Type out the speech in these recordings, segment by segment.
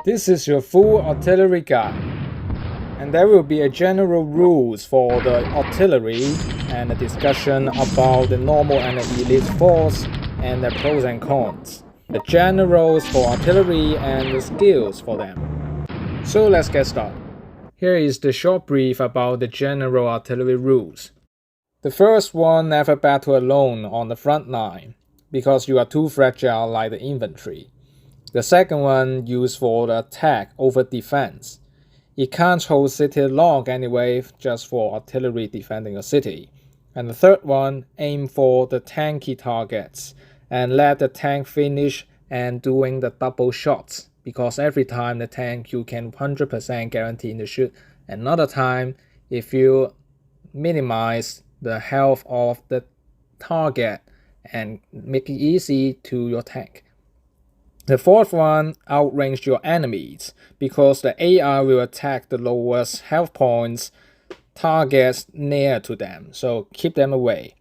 This is your full artillery guide, and there will be a general rules for the artillery and a discussion about the normal and the elite force and their pros and cons, the generals for artillery and the skills for them. So let's get started. Here is the short brief about the general artillery rules. The first one, never battle alone on the front line, because you are too fragile like the infantry. The second one, used for the attack over defense. You can't hold city long anyway, just for artillery defending a city. And the third one, aim for the tanky targets and let the tank finish and doing the double shots, because every time the tank you can 100% guarantee to shoot. Another time, if you minimize the health of the target and make it easy to your tank. The fourth one, outrange your enemies, because the AI will attack the lowest health points targets near to them, so keep them away.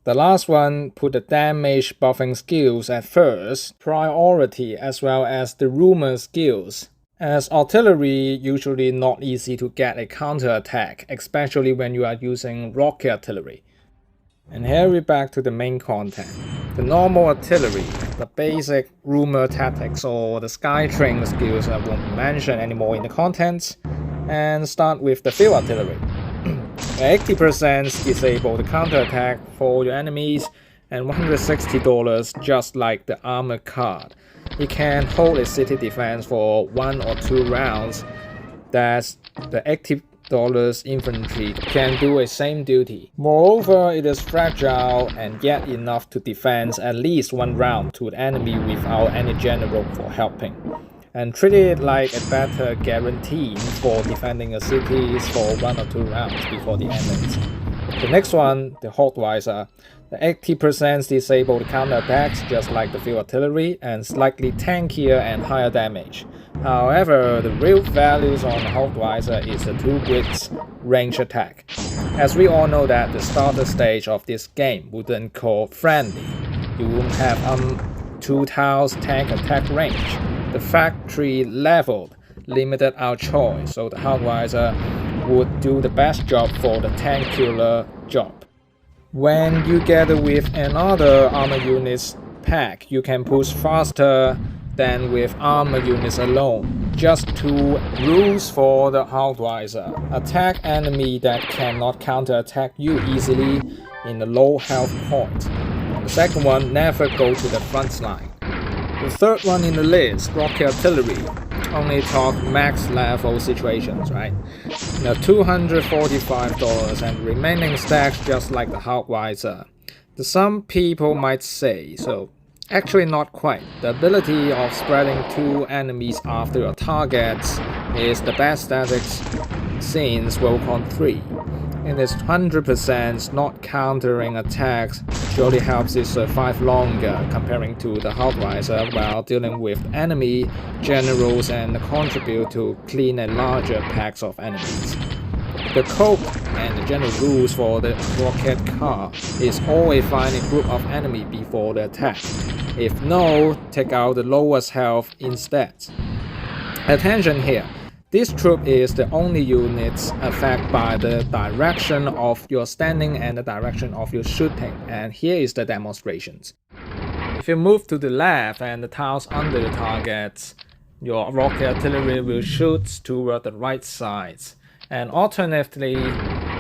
The last one, put the damage buffing skills at first priority as well as the rumor skills, as artillery usually not easy to get a counterattack, especially when you are using rocket artillery. And here we're back to the main content. The normal artillery, the basic rumor tactics or the skytrain skills I won't mention anymore in the contents, and start with the field artillery. 80% disable the counterattack for your enemies, and $160 just like the armor card. It can hold a city defense for 1 or 2 rounds. That's the $80 infantry can do a same duty. Moreover, it is fragile and yet enough to defend at least 1 round to the enemy without any general for helping. And treat it like a better guarantee for defending a city for 1 or 2 rounds before the end. The next one, the Howitzer. The 80% disable the counterattacks just like the field artillery and slightly tankier and higher damage. However, the real values on the Howitzer is the 2-blitz range attack. As we all know that the starter stage of this game wouldn't call friendly. You won't have 2 tiles tank attack range. The factory leveled limited our choice, so the Howitzer would do the best job for the tank killer job. When you gather with another armor units pack, you can push faster than with armor units alone. Just 2 rules for the Howitzer. Attack enemy that cannot counterattack you easily in the low health point. And the second one, never go to the front line. The third one in the list, rocket artillery. Only talk max level situations, right? Now $245 and remaining stacks just like the Howitzer. Some people might say, so actually not quite. The ability of spreading 2 enemies after your targets is the best statics since Worldcon 3. It is 100% not countering attacks, surely helps it survive longer comparing to the Howitzer while dealing with enemy generals and contribute to clean a larger packs of enemies. The code and the general rules for the rocket car is always find a group of enemy before the attack. If no, take out the lowest health instead. Attention here. This troop is the only units affected by the direction of your standing and the direction of your shooting, and here is the demonstrations. If you move to the left and the tiles under the targets, your rocket artillery will shoot toward the right sides. And alternatively,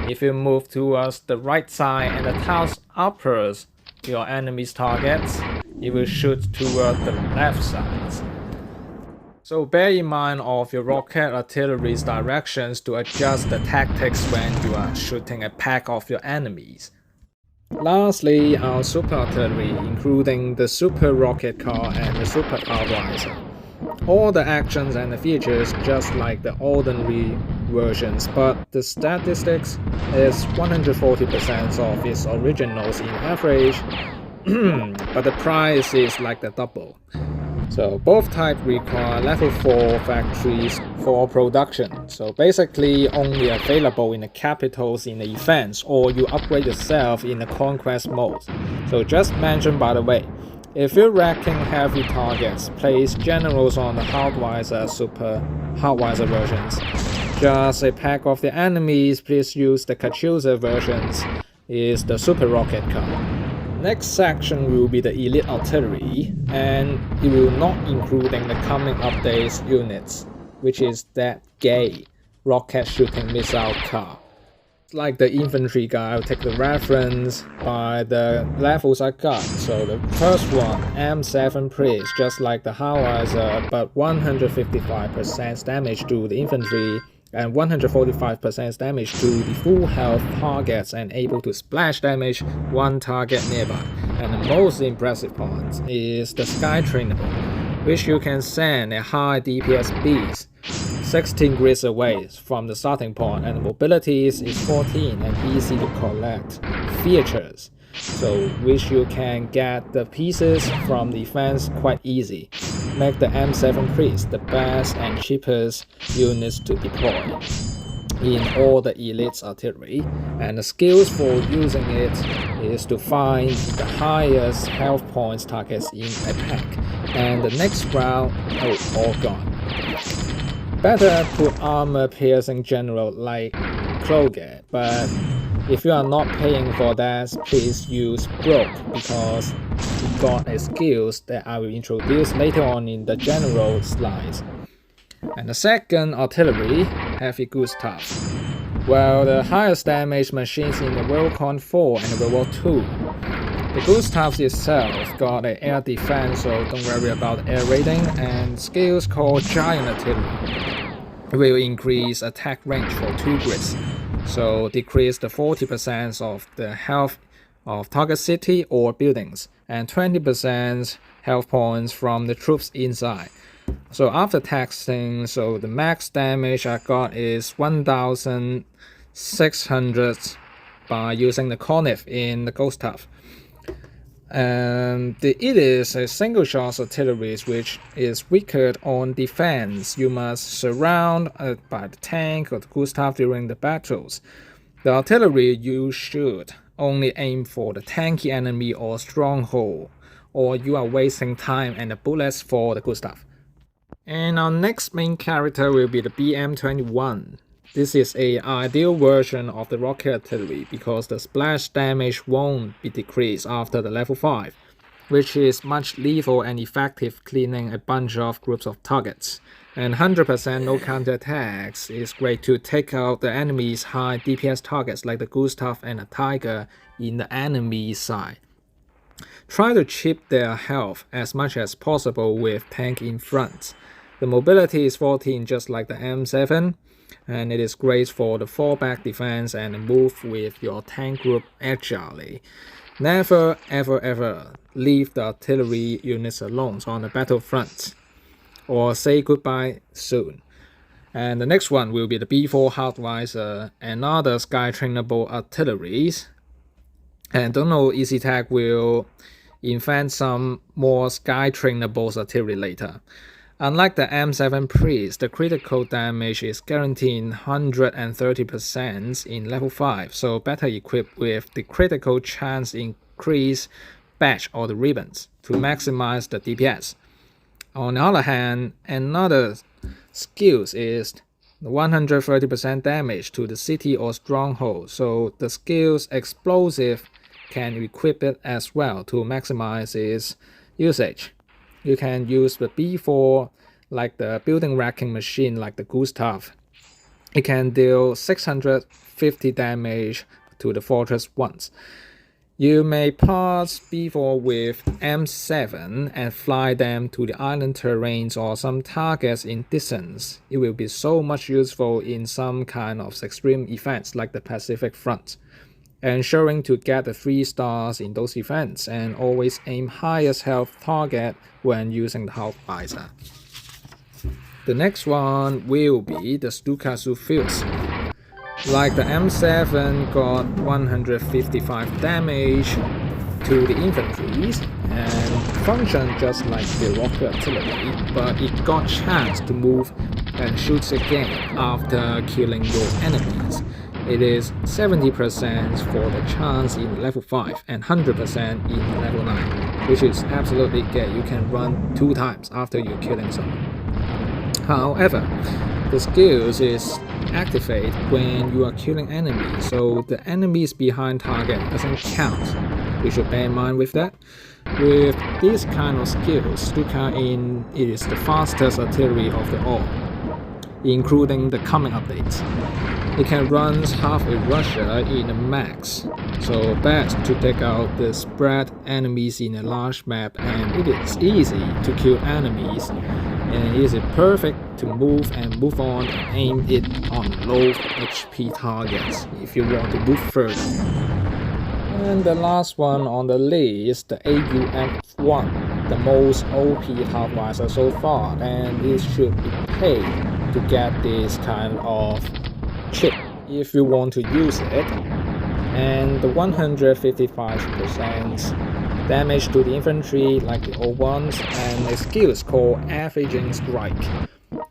if you move towards the right side and the tiles uppers your enemy's targets, it will shoot toward the left sides. So bear in mind of your rocket artillery's directions to adjust the tactics when you are shooting a pack of your enemies. Lastly, our super artillery, including the super rocket car and the super Howitzer. All the actions and the features just like the ordinary versions, but the statistics is 140% of its originals in average, but the price is like the double. So both types require level 4 factories for production. So basically only available in the capitals in the events, or you upgrade yourself in the conquest mode. So just mention by the way, if you're wrecking heavy targets, place generals on the Howitzer super Howitzer versions. Just a pack of the enemies, please use the Howitzer versions, is the super rocket car. Next section will be the elite artillery, and it will not including the coming updates units, which is that gay rocket shooting missile car. Like the infantry guy, I'll take the reference by the levels I got. So the first one, M7 Priest, just like the Howitzer, but 155% damage to the infantry and 145% damage to the full health targets and able to splash damage one target nearby. And the most impressive part is the Sky Trainable, which you can send a high DPS beast 16 grids away from the starting point, and the mobilities is 14 and easy to collect features, so which you can get the pieces from the fence quite easy. Make the M7 Priest the best and cheapest units to deploy in all the elite artillery, and the skills for using it is to find the highest health points targets in a pack, and the next round, all gone. Better put armor piercing general like Kroger, but if you are not paying for that, please use Broke, because it got a skills that I will introduce later on in the general slides. And the second artillery, Heavy Gustav. Well, the highest damage machines in the World Conqueror 4 and World War 2. The Gustav itself got an air defense, so don't worry about air raiding, and skills called Giant Artillery. It will increase attack range for 2 grids, so decrease the 40% of the health of target city or buildings, and 20% health points from the troops inside. So after taxing, so the max damage I got is 1600 by using the Conif in the Gustav. It is a single shot artillery which is weaker on defense. You must surround by the tank or the Gustav during the battles. The artillery you should only aim for the tanky enemy or stronghold, or you are wasting time and the bullets for the Gustav. And our next main character will be the BM21. This is an ideal version of the rocket artillery because the splash damage won't be decreased after the level 5, which is much lethal and effective cleaning a bunch of groups of targets. And 100% no counterattacks is great to take out the enemy's high DPS targets like the Gustav and the Tiger in the enemy side. Try to chip their health as much as possible with tank in front. The mobility is 14 just like the M7, and it is great for the fallback defense and move with your tank group agilely. Never ever leave the artillery units alone on the battlefront, or say goodbye soon. And the next one will be the B4 Howitzer, another sky trainable artilleries. And don't know, EasyTech will invent some more sky trainable artillery later. Unlike the M7 Priest, the critical damage is guaranteed 130% in level 5, so better equipped with the critical chance increase badge or the ribbons to maximize the DPS. On the other hand, another skills is 130% damage to the city or stronghold, so the skills explosive can equip it as well to maximize its usage. You can use the B4 like the building wrecking machine like the Gustav. It can deal 650 damage to the fortress once. You may pass B4 with M7 and fly them to the island terrains or some targets in distance. It will be so much useful in some kind of extreme events like the Pacific Front. Ensuring to get the 3 stars in those events, and always aim highest health target when using the Howitzer. The next one will be the Stuka Fuse. Like the M7 got 155 damage to the infantry and function just like the rocket artillery, but it got chance to move and shoots again after killing your enemies. It is 70% for the chance in level 5 and 100% in level 9, which is absolutely good. You can run 2 times after you're killing someone. However, the skills is activate when you are killing enemies, so the enemies behind target doesn't count. You should bear in mind with that. With this kind of skills, Stuka it is the fastest artillery of the all, including the coming updates. It can run half a Russia in a max, so best to take out the spread enemies in a large map, and it is easy to kill enemies, and it is perfect to move on and aim it on low HP targets if you want to move further. And the last one on the list, the AUF-1, the most OP Howitzer so far, and it should be paid to get this kind of chip if you want to use it. And the 155% damage to the infantry like the old ones, and the skill is called Averaging Strike.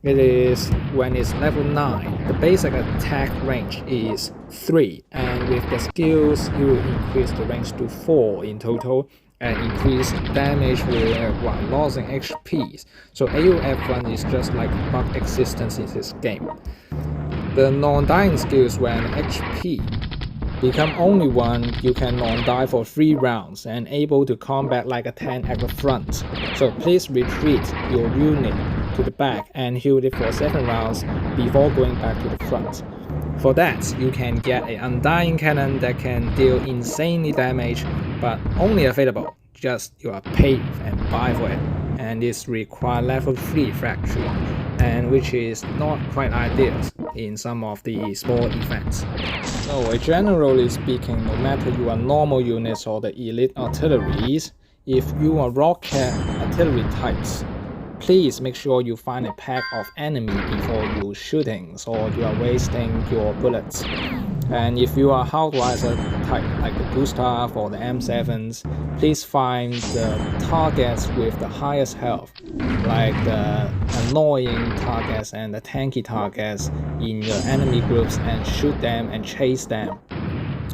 It is when it's level 9, the basic attack range is 3, and with the skills you will increase the range to 4 in total and increase damage while losing HPs. So AUF-1 is just like bug existence in this game. The non-dying skills, when HP become only 1, you can non-die for 3 rounds and able to combat like a tank at the front. So please retreat your unit to the back and heal it for 7 rounds before going back to the front. For that, you can get an undying cannon that can deal insanely damage, but only available just you are paid and buy for it, and this require level 3 factory, and which is not quite ideal in some of the small events. So generally speaking, no matter you are normal units or the elite artilleries, if you are rocket artillery types, please make sure you find a pack of enemy before you shooting, so you are wasting your bullets. And if you are Howitzer type like the Gustav or the M7s, please find the targets with the highest health, like the annoying targets and the tanky targets in your enemy groups, and shoot them and chase them,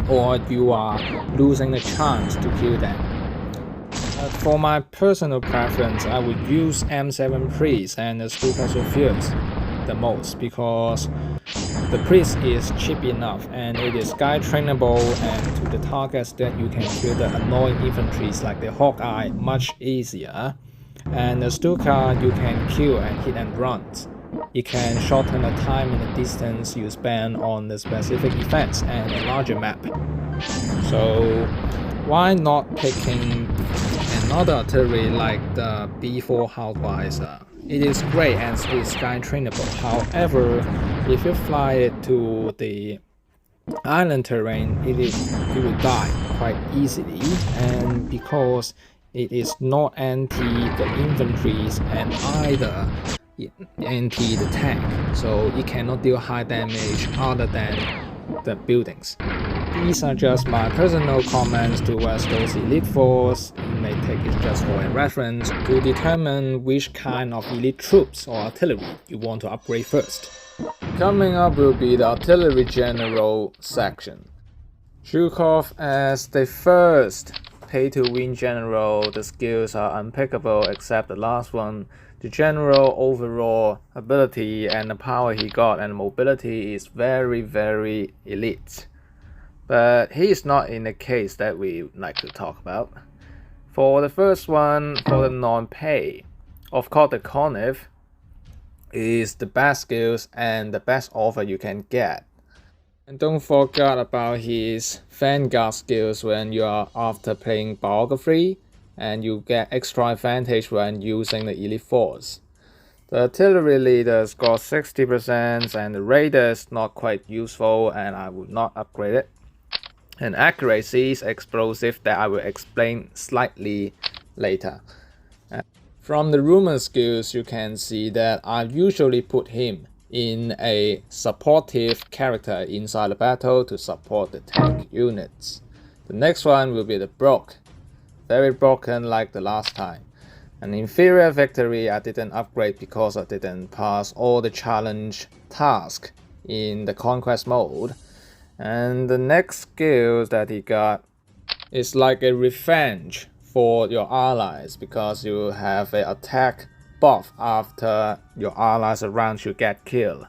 or you are losing the chance to kill them. For my personal preference, I would use M7 Priest and the Stuka the most, because the Priest is cheap enough and it is sky trainable, and to the targets that you can kill the annoying infantries like the Hawkeye much easier. And the Stuka you can kill and hit and run. It can shorten the time and the distance you spend on the specific events and a larger map. So why not picking another artillery like the B4 Howitzer? It is great and it is sky trainable. However, if you fly it to the island terrain, it will die quite easily, and because it is not anti the infantries and either anti the tank, so it cannot deal high damage other than the buildings. These are just my personal comments towards those elite force. You may take it just for a reference to determine which kind of elite troops or artillery you want to upgrade first. Coming up will be the artillery general section. Zhukov as the first pay-to-win general, the skills are unpickable except the last one. The general overall ability and the power he got and mobility is very elite. But he is not in the case that we like to talk about. For the first one, for the non-pay, of course the Conqueror is the best skills and the best offer you can get. And don't forget about his Vanguard skills when you are after playing biography, and you get extra advantage when using the elite force. The artillery leaders got 60% and the raider is not quite useful and I would not upgrade it. And accuracy is explosive that I will explain slightly later. From the rumor skills you can see that I usually put him in a supportive character inside the battle to support the tank units. The next one will be the Broke. Very broken like the last time. An inferior victory I didn't upgrade because I didn't pass all the challenge tasks in the conquest mode. And the next skill that he got is like a revenge for your allies, because you have an attack buff after your allies around you get killed.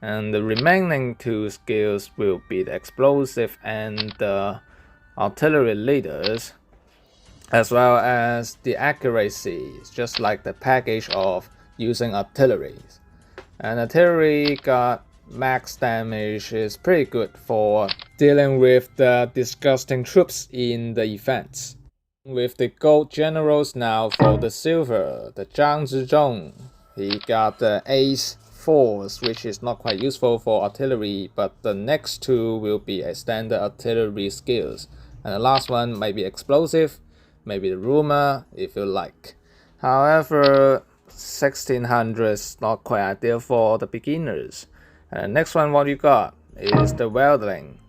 And the remaining two skills will be the explosive and the artillery leaders, as well as the accuracy, just like the package of using artilleries. And artillery got max damage, is pretty good for dealing with the disgusting troops in the events. With the gold generals now for the silver, the Zhang Zizhong, he got the ace force, which is not quite useful for artillery, but the next two will be a standard artillery skills. And the last one might be explosive, maybe the rumor if you like. However, 1600 is not quite ideal for the beginners. And the next one what you got is the welding.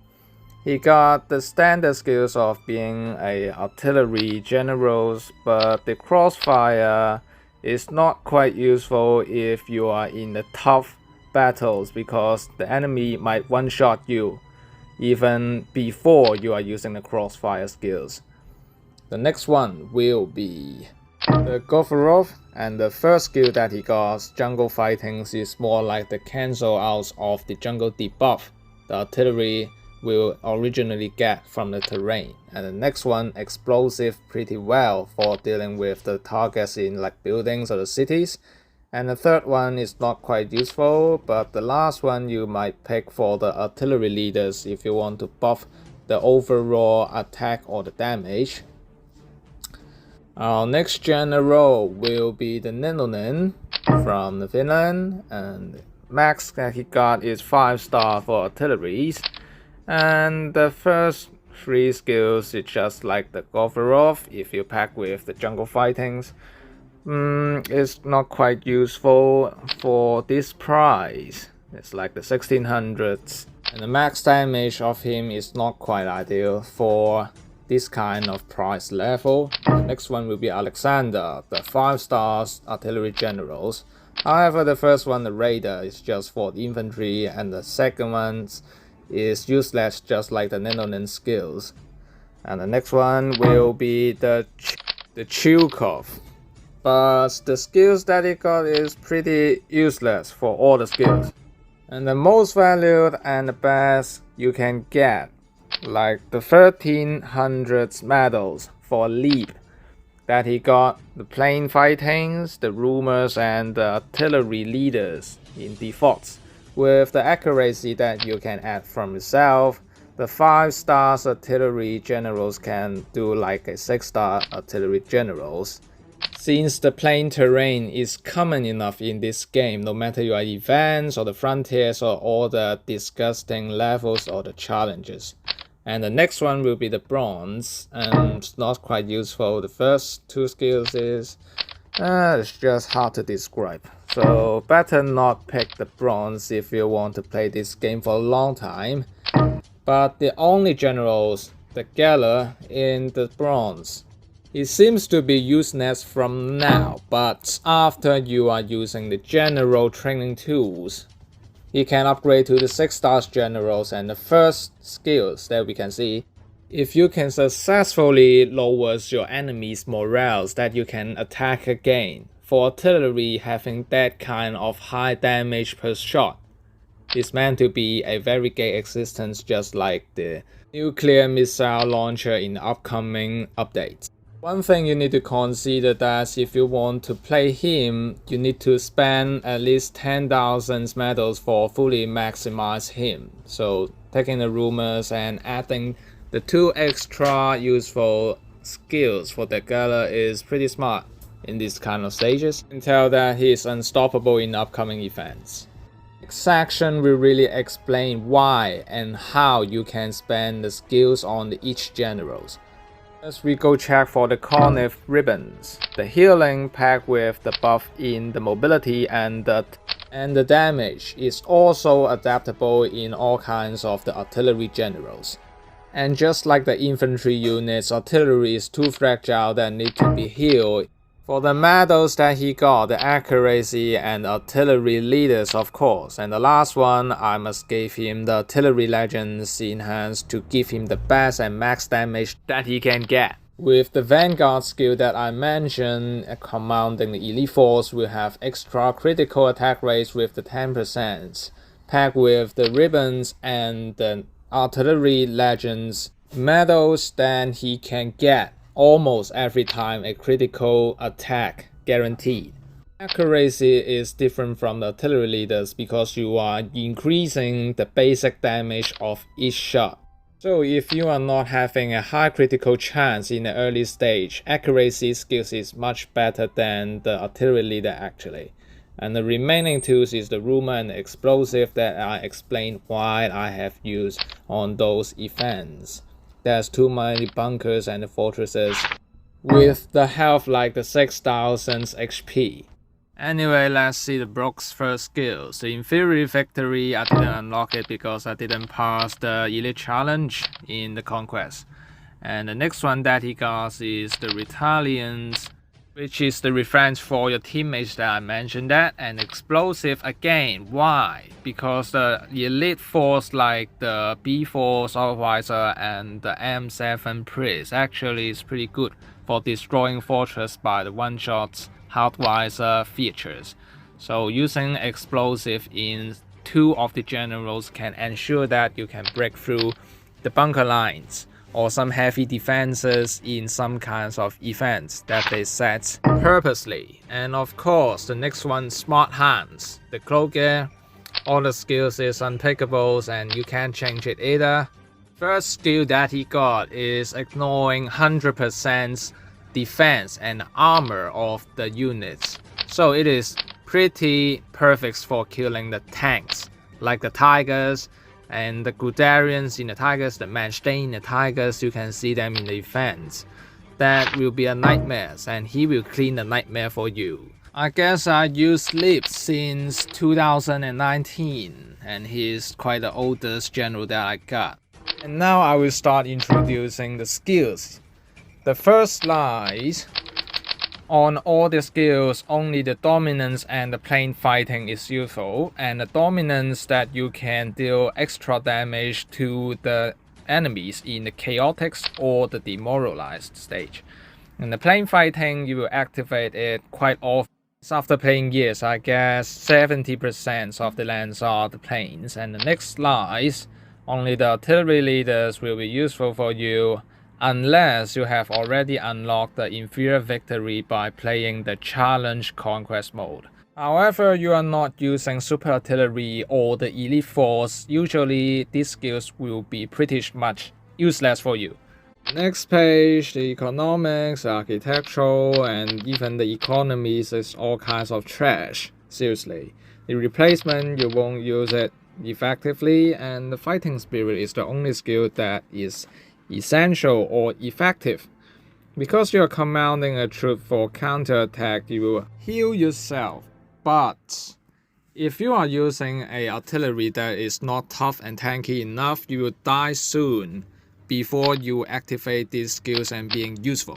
He got the standard skills of being a artillery generals, but the crossfire is not quite useful if you are in the tough battles, because the enemy might one-shot you even before you are using the crossfire skills. The next one will be the Conqueror, and the first skill that he got, jungle fighting, is more like the cancel out of the jungle debuff the artillery will originally get from the terrain. And the next one, explosive, pretty well for dealing with the targets in like buildings or the cities. And the third one is not quite useful, but the last one you might pick for the artillery leaders if you want to buff the overall attack or the damage. Our next general will be the Nenonen from the Finland, and max that he got is 5-star for artilleries. And the first 3 skills is just like the Conqueror if you pack with the jungle fightings. It's not quite useful for this price. It's like the 1600s, and the max damage of him is not quite ideal for this kind of price level. The next one will be Alexander, the 5-star artillery generals. However, the first one, the raider, is just for the infantry, and the second one is useless, just like the Nenonen skills. And the next one will be the Chilkov, but the skills that he got is pretty useless for all the skills. And the most valued and the best you can get, like the 1300 medals for leap that he got, the plane fightings, the rumors, and the artillery leaders in defaults. With the accuracy that you can add from yourself, the 5-star artillery generals can do like a 6-star artillery generals. Since the plain terrain is common enough in this game, no matter you are events or the frontiers or all the disgusting levels or the challenges. And the next one will be the bronze, and it's not quite useful. The first 2 skills is it's just hard to describe. So better not pick the bronze if you want to play this game for a long time. But the only generals, the Gala in the bronze, it seems to be useless from now, but after you are using the general training tools, you can upgrade to the 6-star generals. And the first skills that we can see, if you can successfully lower your enemy's morales, that you can attack again. For artillery, having that kind of high damage per shot is meant to be a very gay existence, just like the nuclear missile launcher in the upcoming updates. One thing you need to consider that if you want to play him, you need to spend at least 10,000 medals for fully maximize him. So taking the rumors and adding the 2 extra useful skills for the Gala is pretty smart in this kind of stages. You can tell that he is unstoppable in upcoming events. Next section will really explain why and how you can spend the skills on each generals. First, we go check for the Conif ribbons. The healing packed with the buff in the mobility and the damage is also adaptable in all kinds of the artillery generals. And just like the infantry units, artillery is too fragile that need to be healed For the medals that he got, the accuracy and artillery leaders of course, and the last one I must give him the artillery legends enhanced to give him the best and max damage that he can get. With the Vanguard skill that I mentioned, commanding the elite force will have extra critical attack rates with the 10%, packed with the ribbons and the artillery legends medals, then he can get almost every time a critical attack guaranteed. Accuracy is different from the artillery leaders because you are increasing the basic damage of each shot. So if you are not having a high critical chance in the early stage, accuracy skills is much better than the artillery leader actually. And the remaining tools is the rumor and the explosive that I explained why I have used on those events. There's too many bunkers and fortresses with the health like the 6000 HP. Anyway, let's see the Brook's first skills. The Inferior Victory, I didn't unlock it because I didn't pass the Elite Challenge in the Conquest. And the next one that he got is the Retaliance, which is the revenge for your teammates that I mentioned that, and Explosive again. Why? Because the elite force like the B4 Howitzer and the M7 Priest actually is pretty good for destroying fortress by the one-shot Howitzer features. So using explosive in 2 of the generals can ensure that you can break through the bunker lines or some heavy defenses in some kinds of events that they set purposely. And of course, the next one, Smart Hands. The Cloaker, all the skills is unpickable and you can't change it either. First skill that he got is ignoring 100% defense and armor of the units. So it is pretty perfect for killing the tanks, like the Tigers, and the Gudarians in the Tigers, the Manstein in the Tigers, you can see them in the events. That will be a nightmare, and he will clean the nightmare for you. I guess I used Lip since 2019, and he's quite the oldest general that I got. And now I will start introducing the skills. The first lies on all the skills, only the dominance and the plane fighting is useful, and the dominance that you can deal extra damage to the enemies in the chaotics or the demoralized stage. And the plane fighting, you will activate it quite often. After playing years, I guess 70% of the lands are the planes. And the next lies, only the artillery leaders will be useful for you, unless you have already unlocked the Inferior Victory by playing the Challenge Conquest mode. However, you are not using Super Artillery or the Elite Force, usually these skills will be pretty much useless for you. Next page, the economics, architectural, and even the economies is all kinds of trash. Seriously. The replacement, you won't use it effectively, and the fighting spirit is the only skill that is essential or effective. Because you are commanding a troop for counterattack, you will heal yourself. But if you are using a artillery that is not tough and tanky enough, you will die soon before you activate these skills and being useful.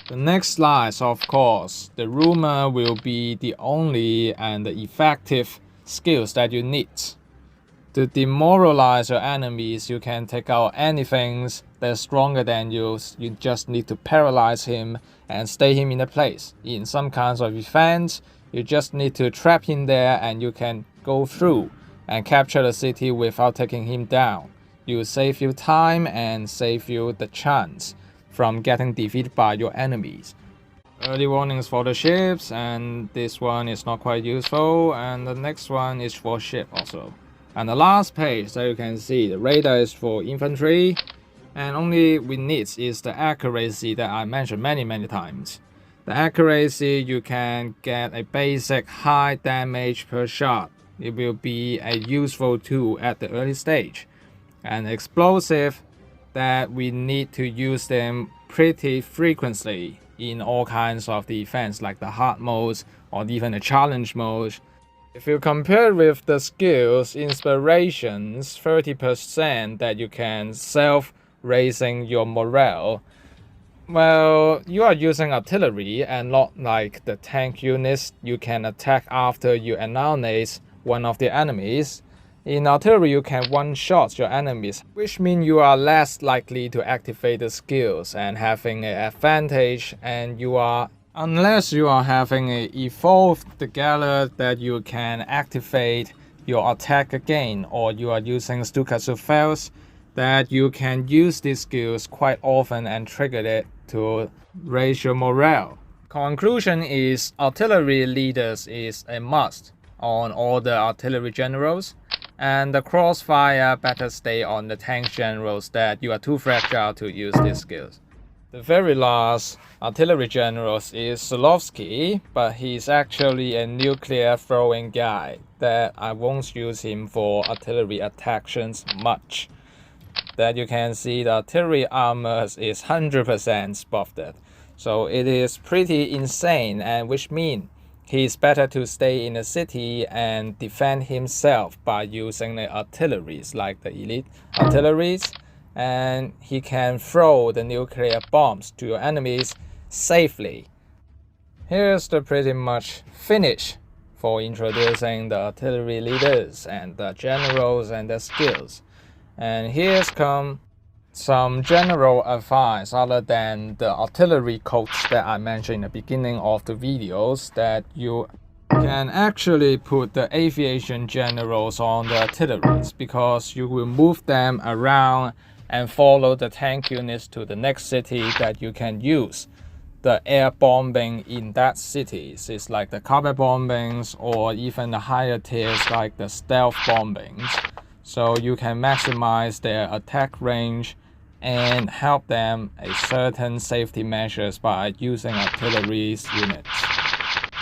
The next slide, of course, the rumor will be the only and the effective skills that you need. To demoralize your enemies, you can take out anything that's stronger than you. You just need to paralyze him and stay him in a place. In some kinds of events, you just need to trap him there and you can go through and capture the city without taking him down. You will save you time and save you the chance from getting defeated by your enemies. Early warnings for the ships, and this one is not quite useful, and the next one is for ship also. And the last page, so you can see the radar is for infantry, and only we need is the accuracy that I mentioned many times. The accuracy, you can get a basic high damage per shot. It will be a useful tool at the early stage. And explosive, that we need to use them pretty frequently in all kinds of the events like the hard modes or even the challenge modes. If you compare with the skills, inspirations, 30% that you can self-raising your morale, Well, you are using artillery and not like the tank units you can attack after you annihilate one of the enemies. In artillery, you can one-shot your enemies, which means you are less likely to activate the skills and having an advantage, and unless you are having a evolved together that you can activate your attack again, or you are using Stuka fails, that you can use these skills quite often and trigger it to raise your morale. Conclusion is artillery leaders is a must on all the artillery generals, and the crossfire better stay on the tank generals that you are too fragile to use these skills. The very last artillery general is Solovsky, but he's actually a nuclear throwing guy that I won't use him for artillery attacks much. That you can see the artillery armor is 100% buffed. So it is pretty insane, and which means he's better to stay in the city and defend himself by using the artilleries like the elite artilleries, and he can throw the nuclear bombs to your enemies safely. Here's the pretty much finish for introducing the artillery leaders and the generals and their skills. And here's come some general advice other than the artillery codes that I mentioned in the beginning of the videos, that you can actually put the aviation generals on the artilleries, because you will move them around and follow the tank units to the next city that you can use the air bombing in that city. It's like the carpet bombings or even the higher tiers like the stealth bombings. So you can maximize their attack range and help them a certain safety measures by using artillery units.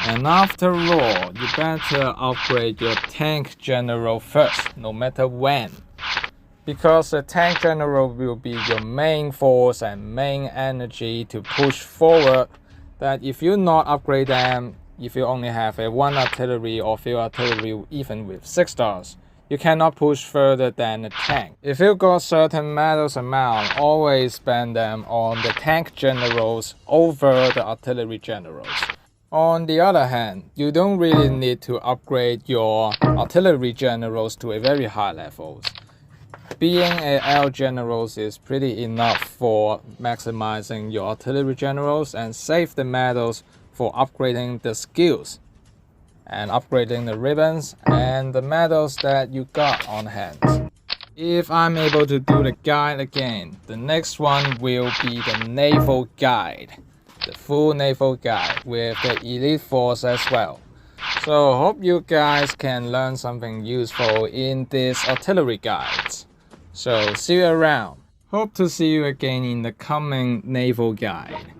And after all, you better upgrade your tank general first, no matter when. Because the tank general will be your main force and main energy to push forward, that if you not upgrade them, if you only have a 1 artillery or few artillery even with 6 stars, you cannot push further than a tank. If you got certain medals amount, always spend them on the tank generals over the artillery generals. On the other hand, you don't really need to upgrade your artillery generals to a very high levels. Being a L generals is pretty enough for maximizing your artillery generals, and save the medals for upgrading the skills and upgrading the ribbons and the medals that you got on hand. If I'm able to do the guide again, the next one will be the Naval Guide. The full Naval Guide with the Elite Force as well. So hope you guys can learn something useful in these artillery guides. So see you around. Hope to see you again in the coming Naval Guide.